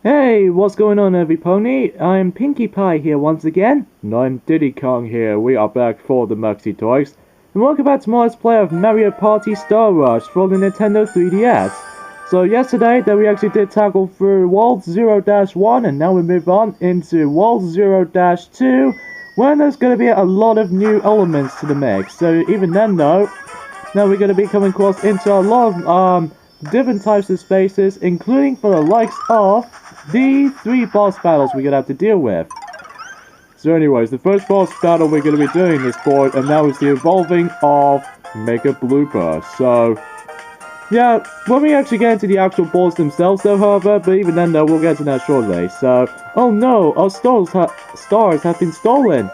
Hey, what's going on, everypony? I'm Pinkie Pie here once again. And I'm Diddy Kong here. We are back for the Maxi Toys. And welcome back to my Let's Play of Mario Party Star Rush for the Nintendo 3DS. So yesterday, that we actually did tackle through World 0-1, and now we move on into World 0-2, when there's going to be a lot of new elements to the mix. So even then though, now we're going to be coming across into a lot of different types of spaces, including for the likes of the 3 boss battles we're going to have to deal with. So anyways, the first boss battle we're going to be doing this board, and that was the evolving of Mega Blooper. So, yeah, when we actually get into the actual boards themselves though, however, but even then though, we'll get to that shortly. So, oh no, our stars have been stolen.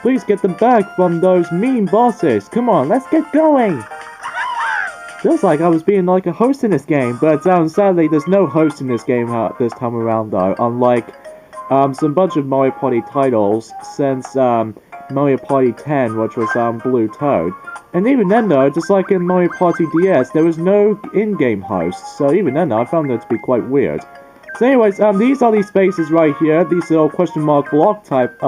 Please get them back from those mean bosses. Come on, let's get going. Feels like I was being like a host in this game, but sadly there's no host in this game this time around though, unlike some bunch of Mario Party titles since Mario Party 10, which was Blue Toad. And even then though, just like in Mario Party DS, there was no in-game host, so even then though, I found that to be quite weird. So anyways, these are these spaces right here, these little question mark block type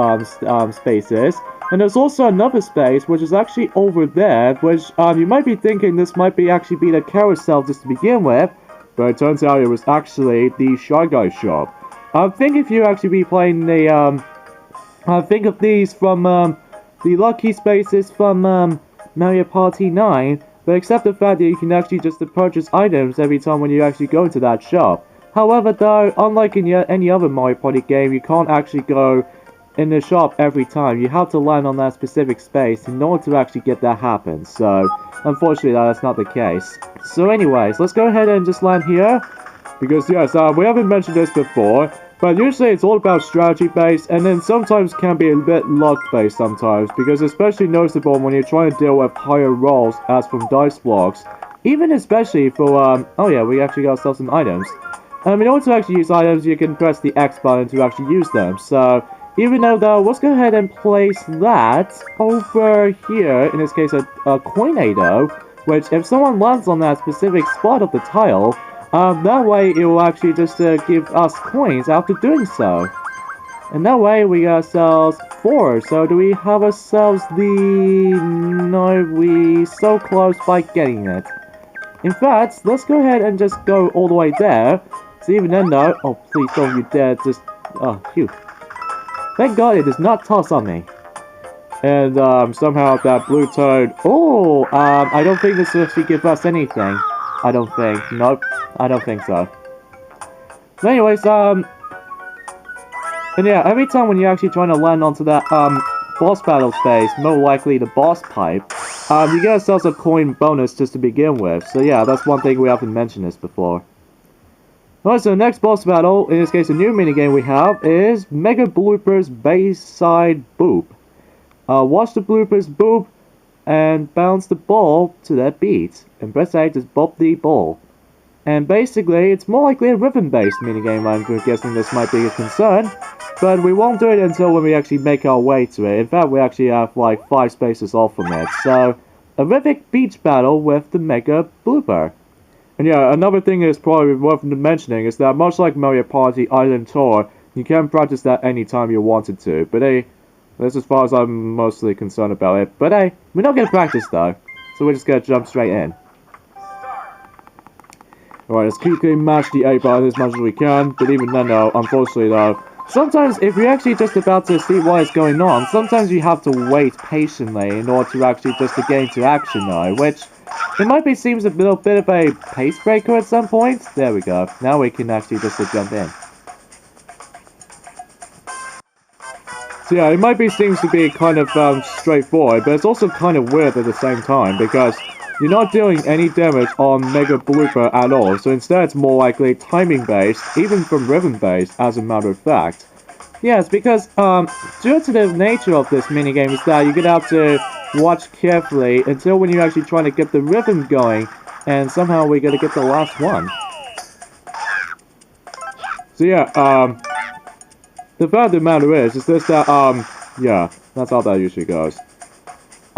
spaces. And there's also another space, which is actually over there, which you might be thinking this might be actually be the carousel just to begin with, but it turns out it was actually the Shy Guy shop. I think if you actually be playing the, think of these from the lucky spaces from Mario Party 9, but except the fact that you can actually just purchase items every time when you actually go into that shop. However though, unlike in any other Mario Party game, you can't actually go in the shop every time. You have to land on that specific space in order to actually get that happen. So, unfortunately, that's not the case. So anyways, let's go ahead and just land here. Because yes, we haven't mentioned this before, but usually it's all about strategy based, and then sometimes can be a bit luck based sometimes, because especially noticeable when you're trying to deal with higher rolls as from dice blocks. Even especially for, oh yeah, we actually got ourselves some items. In order to actually use items, you can press the X button to actually use them. So, even though, let's go ahead and place that over here, in this case a Coinado, which if someone lands on that specific spot of the tile, that way it will actually just give us coins after doing so. And that way we got ourselves 4, so do we have ourselves the... No, we so close by getting it. In fact, let's go ahead and just go all the way there. So even then though, oh please don't you dare just, oh phew. Thank God it does not toss on me. And somehow that blue toad, oh, I don't think this will actually give us anything. I don't think, nope, I don't think so. So anyways, and yeah, every time when you're actually trying to land onto that, boss battle space, more likely the boss pipe, you get yourself a coin bonus just to begin with. So yeah, that's one thing we haven't mentioned this before. Alright, so the next boss battle, in this case a new minigame we have, is Mega Blooper's Bayside Boop. Watch the bloopers boop, and bounce the ball to that beat, and press A to bop the ball. And basically, it's more likely a rhythm-based minigame, I'm guessing this might be a concern, but we won't do it until when we actually make our way to it. In fact, we actually have like 5 spaces off from it, so a rhythmic beach battle with the Mega Blooper. And yeah, another thing that's probably worth mentioning is that much like Mario Party Island Tour, you can practice that anytime you wanted to. But hey, that's as far as I'm mostly concerned about it. But hey, we're not going to practice though, so we're just going to jump straight in. Alright, let's quickly mash the A button as much as we can, but even then though, unfortunately though, sometimes if you're actually just about to see what is going on, sometimes you have to wait patiently in order to actually just to get into action though, which... it might be seems a little bit of a pace breaker at some point. There we go. Now we can actually just jump in. So yeah, it might be seems to be kind of straightforward, but it's also kind of weird at the same time because you're not doing any damage on Mega Blooper at all. So instead, it's more likely timing based, even from rhythm based, as a matter of fact. Yes, because due to the nature of this minigame is that you're gonna have to watch carefully until when you're actually trying to get the rhythm going, and somehow we're gonna get the last one. So yeah, the fact of the matter is just that, yeah, that's how that usually goes.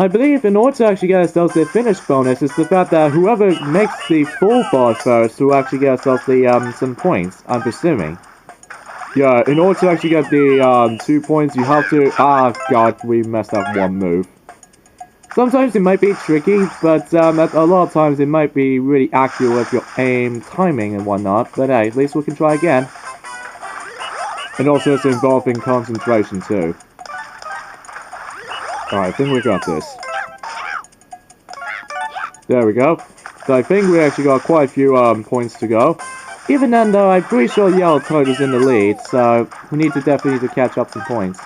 I believe in order to actually get ourselves the finish bonus is the fact that whoever makes the full bar first will actually get ourselves the, some points, I'm presuming. Yeah, in order to actually get the 2 points, you have to... Ah, God, we messed up one move. Sometimes it might be tricky, but at a lot of times it might be really accurate with your aim, timing, and whatnot. But hey, at least we can try again. And also it's involving concentration too. Alright, I think we got this. There we go. So I think we actually got quite a few points to go. Even then though, I'm pretty sure Yellow Toad is in the lead, so we need to definitely catch up some points.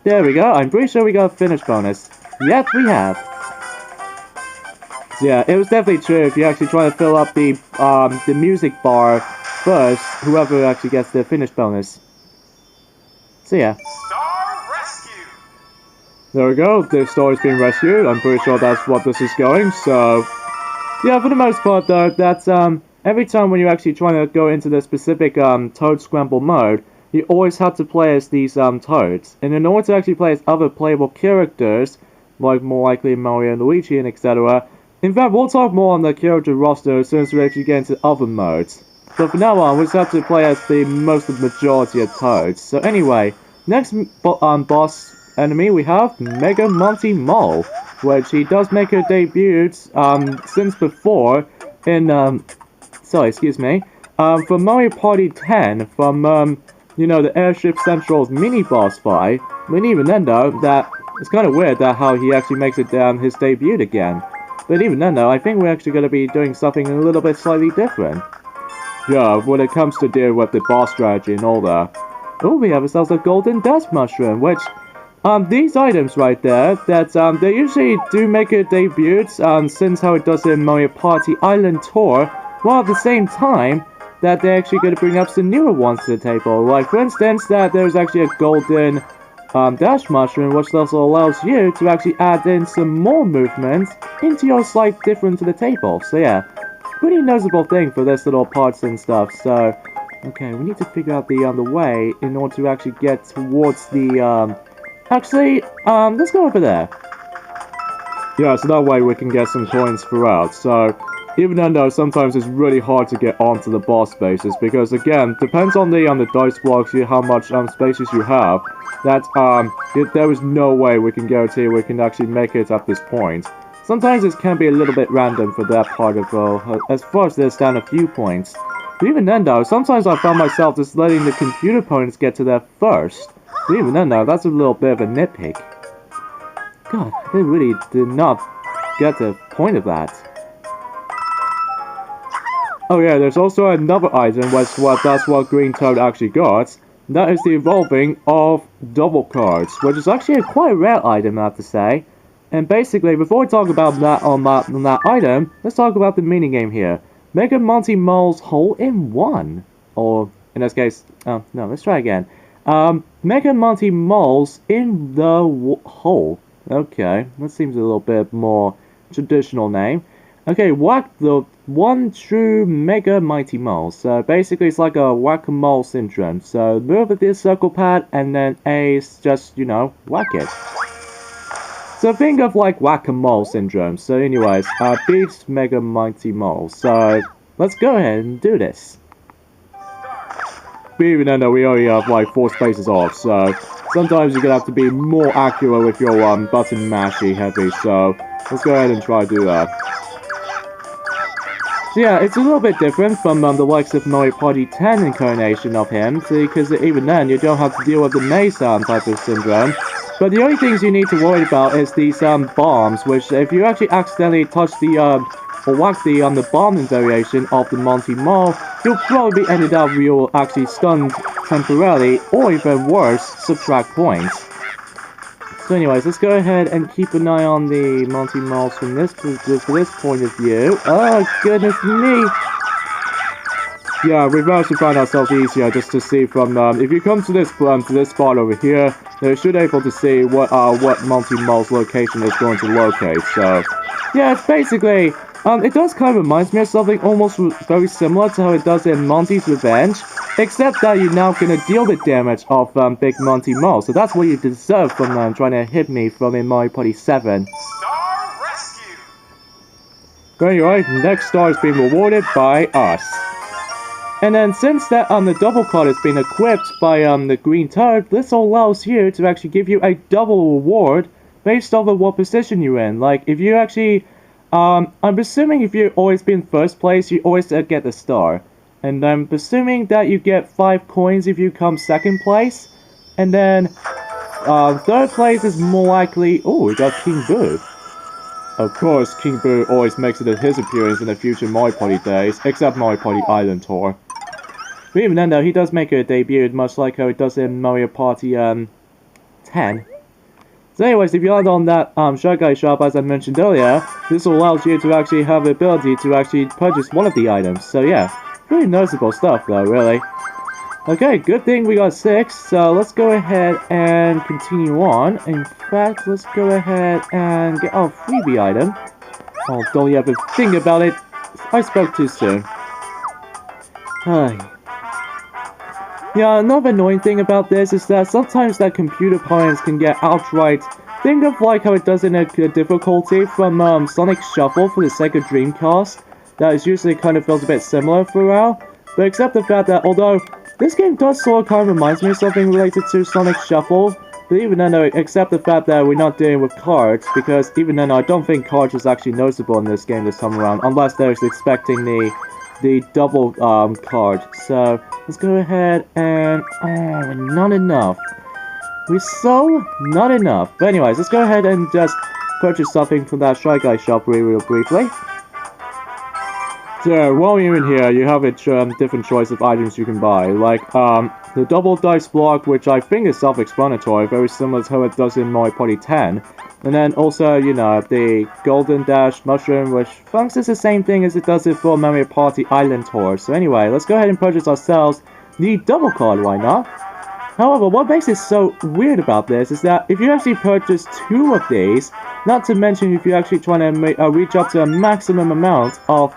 There we go, I'm pretty sure we got a finish bonus. Yes, we have. So yeah, it was definitely true if you actually try to fill up the music bar first, whoever actually gets the finish bonus. So yeah. Star Rescue! There we go, the star is being rescued. I'm pretty sure that's what this is going, so... Yeah, for the most part though, that's every time when you're actually trying to go into the specific Toad Scramble mode, you always have to play as these Toads. And in order to actually play as other playable characters, like more likely Mario and Luigi and etc. In fact, we'll talk more on the character roster as soon as we actually get into other modes. So for now on, we just have to play as the majority of Toads. So anyway, next boss enemy we have Mega Monty Mole, which he does make her debut since before in from Mario Party 10 from you know, the Airship Central's mini boss fight. I mean, even then though, that it's kind of weird that how he actually makes it his debut again. But even then though, I think we're actually going to be doing something a little bit slightly different. Yeah, when it comes to deal with the boss strategy and all that. Oh, we have ourselves a golden dust mushroom, which these items right there, that they usually do make a debut since how it does in Mario Party Island Tour, while at the same time that they're actually going to bring up some newer ones to the table. Like for instance, that there's actually a golden dash mushroom, which also allows you to actually add in some more movements into your slight different to the table. So yeah, pretty noticeable thing for this little parts and stuff. So okay, we need to figure out the way in order to actually get towards the let's go over there. Yeah, so that way we can get some coins throughout. So even though sometimes it's really hard to get onto the boss spaces, because again, depends on the dice blocks, how much spaces you have. That there is no way we can guarantee we can actually make it at this point. Sometimes it can be a little bit random for that part of as far as there's down a few points. But even then though, sometimes I found myself just letting the computer opponents get to there first. But even then though, that's a little bit of a nitpick. God, they really did not get the point of that. Oh yeah, there's also another item, that's what Green Toad actually got. That is the evolving of double cards, which is actually a quite rare item, I have to say. And basically, before we talk about that on that item, let's talk about the minigame here. Mega Monty Mole's Hole-in-One. Or, in this case, no, let's try again. Mega Monty Mole's in the hole. Okay, that seems a little bit more traditional name. Okay, whack the one true Mega Mighty Mole. So basically it's like a whack-a-mole syndrome. So move with this circle pad and then A is just, you know, whack it. So think of like whack-a-mole syndrome. So anyways, beats Mega Mighty Mole. So let's go ahead and do this. But even though we only have like 4 spaces off, so sometimes you're gonna have to be more accurate with your button mashy heavy. So let's go ahead and try to do that. So yeah, it's a little bit different from the likes of Mario Party 10 incarnation of him, because even then you don't have to deal with the maze type of syndrome. But the only things you need to worry about is these bombs, which if you actually accidentally touch the or whack the bombing variation of the Monty Mole, you'll probably ended up you'll actually stunned temporarily, or even worse, subtract points. So anyways, let's go ahead and keep an eye on the Monty Moles from this point of view. Oh, goodness me! Yeah, we've managed to find ourselves easier just to see from, if you come to this spot over here, you should be able to see what Monty Mole's location is going to locate. So, yeah, it's basically, it does kind of remind me of something almost very similar to how it does in Monty's Revenge, except that you're now going to deal the damage of Big Monty Mole. So that's what you deserve from trying to hit me from in Mario Party 7. Star Rescue! Anyway, next star is being rewarded by us. And then since that the double card has been equipped by the green turd, this allows you to actually give you a double reward based off of what position you're in. Like if you actually, I'm assuming if you always been first place, you always get the star. And I'm assuming that you get 5 coins if you come second place. And then third place is more likely. Oh, we got King Boo. Of course, King Boo always makes it his appearance in the future Mario Party days, except Mario Party Island Tour. But even then, though, he does make a debut, much like how it does in Mario Party 10. So anyways, if you land on that Shy Guy shop, as I mentioned earlier, this allows you to actually have the ability to actually purchase one of the items. So yeah, pretty noticeable stuff though, really. Okay, good thing we got 6, so let's go ahead and continue on. In fact, let's go ahead and get our freebie item. Oh, don't you ever think about it. I spoke too soon. Yeah, another annoying thing about this is that sometimes that computer opponents can get outright. Think of like how it does in a difficulty from Sonic Shuffle for the Sega Dreamcast. That is usually kind of feels a bit similar throughout. But except the fact that although this game does sort of kind of reminds me of something related to Sonic Shuffle, but even then, except the fact that we're not dealing with cards, because even then I don't think cards is actually noticeable in this game this time around, unless they're expecting the double card. So let's go ahead and not enough. We're so not enough. But anyways, let's go ahead and just purchase something from that Shy Guy shop real briefly. So while you're in here, you have a different choice of items you can buy, like the double dice block, which I think is self-explanatory, very similar to how it does in Mario Party 10. And then also, you know, the Golden Dash Mushroom, which functions the same thing as it does it for Mario Party Island Tour. So anyway, let's go ahead and purchase ourselves the double card, why not? However, what makes it so weird about this is that if you actually purchase 2 of these, not to mention if you're actually trying to reach up to a maximum amount of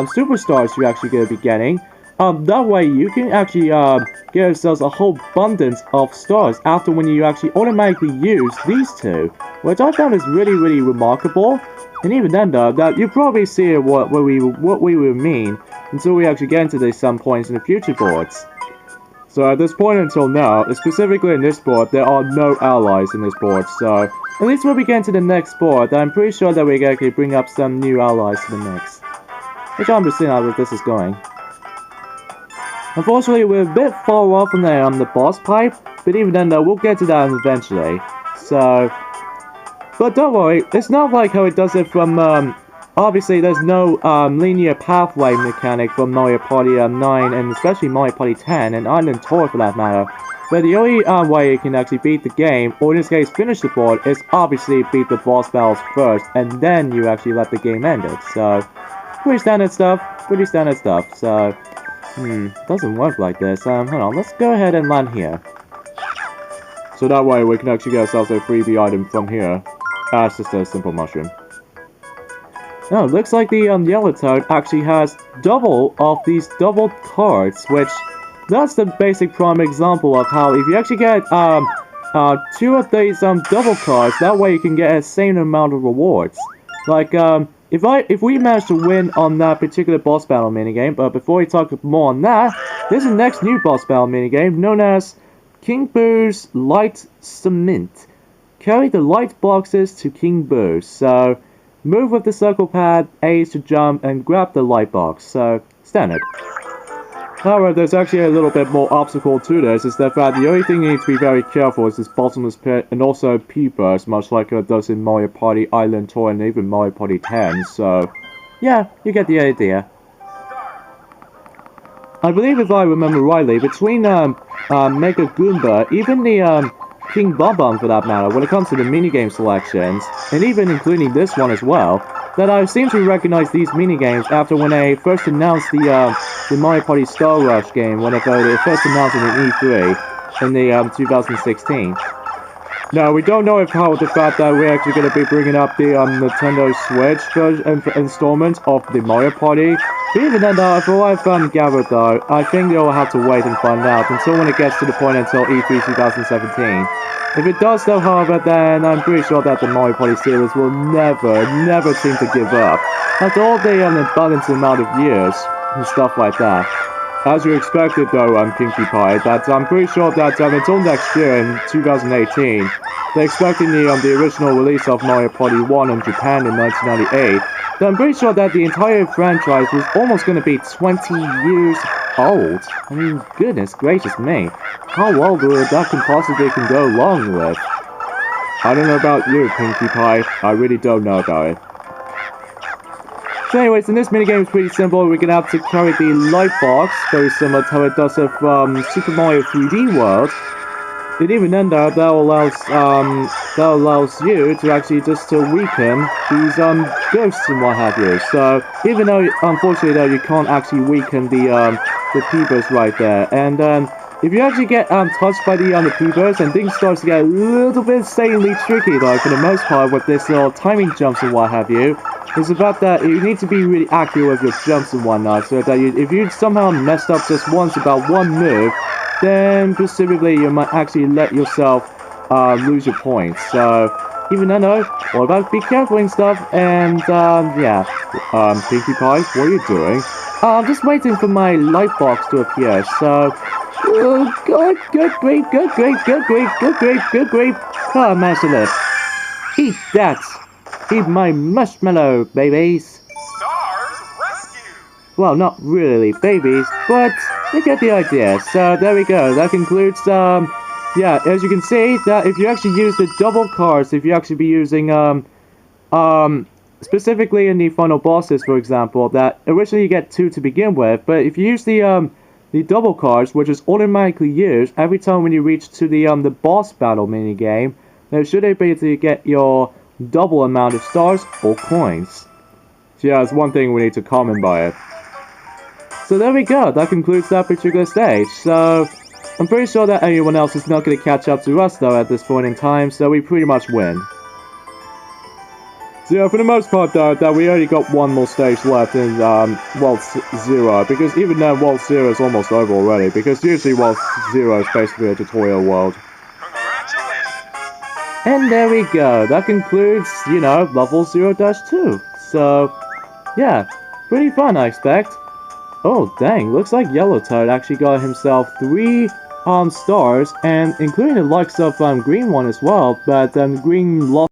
superstars you're actually going to be getting, that way you can actually get yourselves a whole abundance of stars after when you actually automatically use these 2, which I found is really, really remarkable. And even then though, that you probably see what we would mean until we actually get into these some points in the future boards. So at this point until now, specifically in this board, there are no allies in this board, so at least when we get into the next board, I'm pretty sure that we can actually bring up some new allies to the mix. Which I'm just seeing how this is going. Unfortunately, we're a bit far off from the boss pipe, but even then though, we'll get to that eventually. So, but don't worry, it's not like how it does it from, obviously there's no linear pathway mechanic from Mario Party 9 and especially Mario Party 10 and Island Tour for that matter. But the only way you can actually beat the game, or in this case finish the board, is obviously beat the boss battles first, and then you actually let the game end it. So, pretty standard stuff, so, doesn't work like this. Hold on, let's go ahead and land here. So that way we can actually get ourselves a freebie item from here. It's just a simple mushroom. Oh, looks like the yellow toad actually has double of these double cards, which that's the basic prime example of how if you actually get 2 of these double cards, that way you can get a same amount of rewards. Like if we manage to win on that particular boss battle minigame, but before we talk more on that, there's the next new boss battle minigame known as King Boo's Light Cement. Carry the light boxes to King Boo. So move with the circle pad, A is to jump, and grab the light box. So standard. However, there's actually a little bit more obstacle to this, is that the only thing you need to be very careful is this bottomless pit and also P-burst, much like it does in Mario Party Island Tour and even Mario Party 10, so yeah, you get the idea. I believe if I remember rightly, between Mega Goomba, even the King Bob-omb for that matter, when it comes to the minigame selections, and even including this one as well, that I seem to recognize these minigames after when they first announced the Mario Party Star Rush game, whenever they first announced it in E3 in the 2016. Now, we don't know if how the fact that we're actually going to be bringing up the Nintendo Switch version installment of the Mario Party. But even then, for what I've gathered though, I think they'll have to wait and find out until when it gets to the point until E3 2017. If it does though, however, then I'm pretty sure that the Mario Party series will never seem to give up. After all the abundant amount of years, and stuff like that. As you expected though, Pinkie Pie, that I'm pretty sure that until next year in 2018, they're expecting the original release of Mario Party 1 in Japan in 1998. Then I'm pretty sure that the entire franchise was almost going to be 20 years old. I mean, goodness gracious me. How old would that possibly can go along with? I don't know about you, Pinkie Pie. I really don't know about it. So anyways, in this minigame is pretty simple. We're gonna have to carry the light box, very similar to how it does with Super Mario 3D World. And even then though, that allows you to actually just to weaken these ghosts and what have you. So even though unfortunately though you can't actually weaken the peepers right there. And if you actually get touched by the peepers, and things starts to get a little bit insanely tricky though for the most part with this little timing jumps and what have you. It's about that you need to be really accurate with your jumps and whatnot, so that if you somehow messed up just once about one move, then presumably you might actually let yourself lose your points. So even though, all about be careful and stuff. And yeah, Pinkie Pie, what are you doing? I'm just waiting for my light box to appear. So good, great. Oh, managed to live. Eat that. Eat my marshmallow, babies. Stars rescued. Well, not really babies, but you get the idea. So there we go. That concludes, yeah, as you can see, that if you actually use the double cards, if you actually be using, specifically in the final bosses, for example, that originally you get 2 to begin with, but if you use the double cards, which is automatically used every time when you reach to the boss battle minigame, then should be able to get your double amount of stars or coins. So yeah, that's one thing we need to comment by it. So there we go, that concludes that particular stage. So I'm pretty sure that anyone else is not going to catch up to us though at this point in time, so we pretty much win. So yeah, for the most part though, that we only got one more stage left in World 0, because even though World 0 is almost over already, because usually World 0 is basically a tutorial world. And there we go, that concludes, you know, level 0-2. So, yeah, pretty fun I expect. Oh dang, looks like Yellow Toad actually got himself 3 stars, and including the likes of Green one as well, but Green lost